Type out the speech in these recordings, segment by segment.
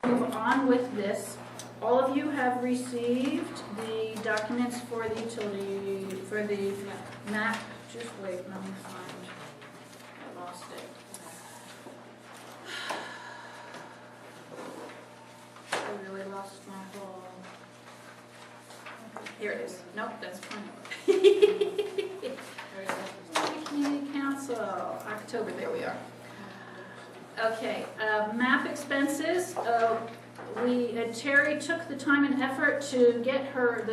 move on with this. All of you have received the documents for the utility, for the map. Just wait, let me find, I lost it. I really lost my whole, here it is. Nope, that's fine. Community Council, October, there we are. Okay, map expenses. Terry took the time and effort to get her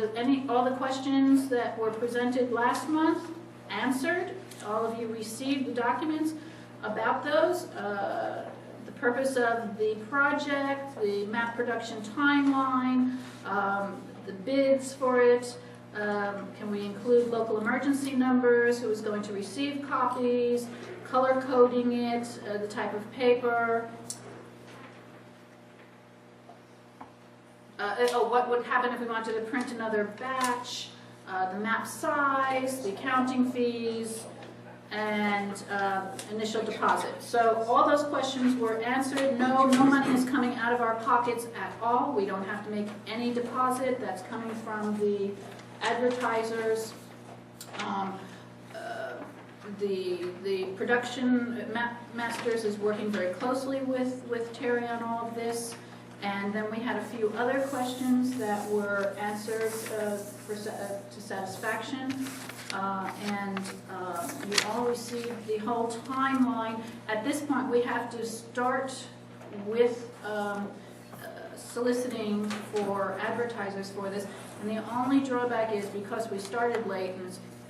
all the questions that were presented last month answered. All of you received the documents about those. The purpose of the project, the map production timeline, the bids for it. Can we include local emergency numbers, who is going to receive copies, color coding it, the type of paper. What would happen if we wanted to print another batch, the map size, the accounting fees, and initial deposit. So all those questions were answered. No money is coming out of our pockets at all. We don't have to make any deposit. That's coming from the advertisers. The production masters is working very closely with Terry on all of this. And then we had a few other questions that were answered to satisfaction. You all received the whole timeline. At this point, we have to start with soliciting for advertisers for this. And the only drawback is because we started late,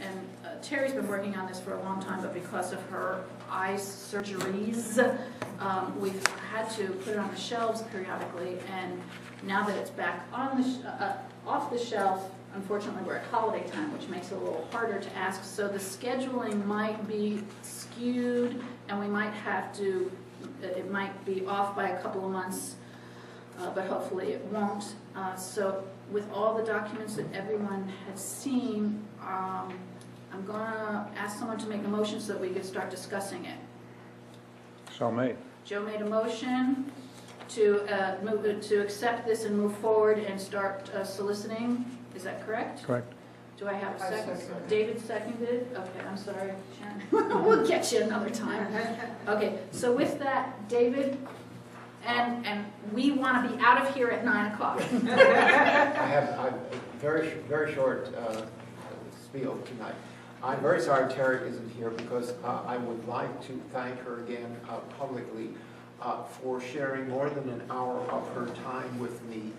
and Terry's been working on this for a long time, but because of her eye surgeries, we've had to put it on the shelves periodically. And now that it's back on off the shelf, unfortunately we're at holiday time, which makes it a little harder to ask. So the scheduling might be skewed, and we might have to. It might be off by a couple of months, but hopefully it won't. So with all the documents that everyone has seen, I'm going to ask someone to make a motion so that we can start discussing it. So made. Joe made a motion to accept this and move forward and start soliciting. Is that correct? Correct. Do I have a second? David seconded. Okay, I'm sorry, Sharon. We'll get you another time. Okay, so with that, David, and we want to be out of here at 9 o'clock. I have a very short spiel tonight. I'm very sorry Terry isn't here because I would like to thank her again publicly for sharing more than an hour of her time with me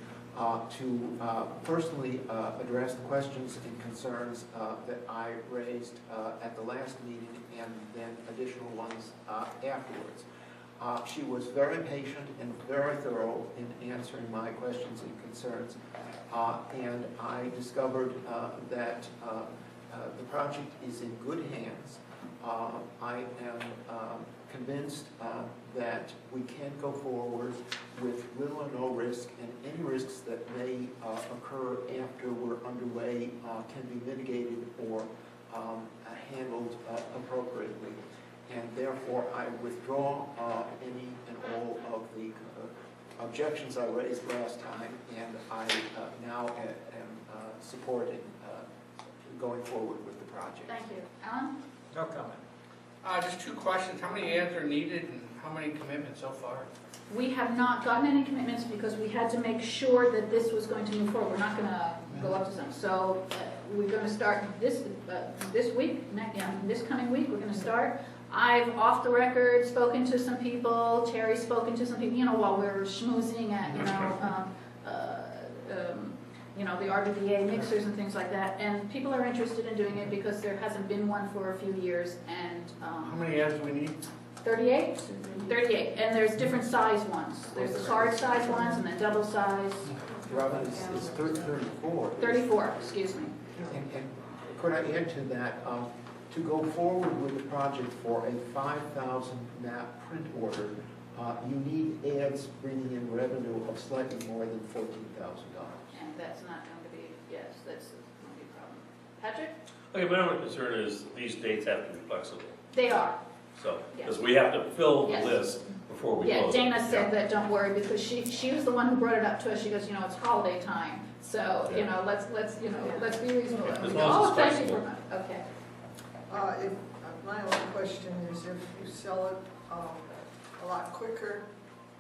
to personally address the questions and concerns that I raised at the last meeting and then additional ones afterwards. She was very patient and very thorough in answering my questions and concerns, and I discovered that the project is in good hands. I am convinced that we can go forward with little or no risk, and any risks that may occur after we're underway can be mitigated or handled appropriately. And therefore, I withdraw any and all of the objections I raised last time, and I now am supporting going forward with the project. Thank you. Alan? No comment. Just two questions. How many ads are needed and how many commitments so far? We have not gotten any commitments because we had to make sure that this was going to move forward. We're not going to go up to some. So we're going to start this week, this coming week, we're going to start. I've, off the record, spoken to some people. Terry's spoken to some people, while we're schmoozing at, the RBDA mixers and things like that. And people are interested in doing it because there hasn't been one for a few years. And how many ads do we need? 38? 38. And there's different size ones. There's the card size ones and then double size. Robin, it's 34. 34, excuse me. And could I add to that, to go forward with the project for a 5,000 map print order, you need ads bringing in revenue of slightly more than $14,000. And that's not going to be, yes, that's going to be a problem. Patrick? Okay, my only concern is these dates have to be flexible. They are. So, because we have to fill the Yes. list before we Yeah, close it. Dana said that, don't worry, because she was the one who brought it up to us. She goes, it's holiday time, so, let's be reasonable. And we As go, long as oh, it's thank you flexible. for that. Okay. If, my only question is if you sell it a lot quicker,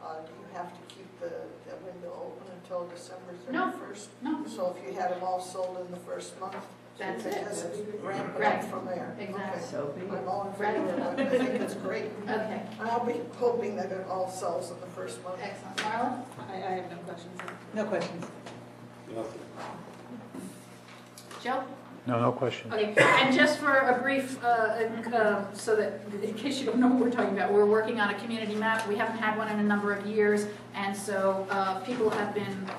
do you have to keep that window open until December No. 31st? No, So if you had them all sold in the first month, That's you it. could just ramp it Right. up from there? Exactly. So be Okay. it. I'm all in favor of it. I think it's great. Okay, And I'll be hoping that it all sells in the first month. excellent. Marla? I have no questions. No questions. Joe? No question. Okay, and just for a brief, so that, in case you don't know what we're talking about, we're working on a community map. We haven't had one in a number of years, and so people have been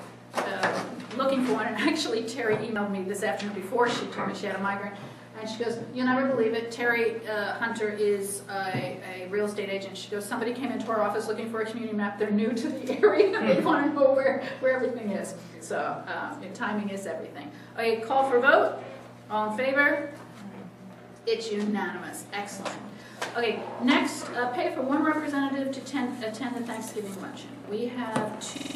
looking for one. And actually, Terry emailed me this afternoon before she told me she had a migraine. And she goes, you'll never believe it, Terry Hunter is a real estate agent. She goes, somebody came into our office looking for a community map. They're new to the area. They want to know where everything is. So timing is everything. Okay, call for vote. All in favor? It's unanimous. Excellent. Okay, next, pay for one representative to attend the Thanksgiving luncheon. We have two.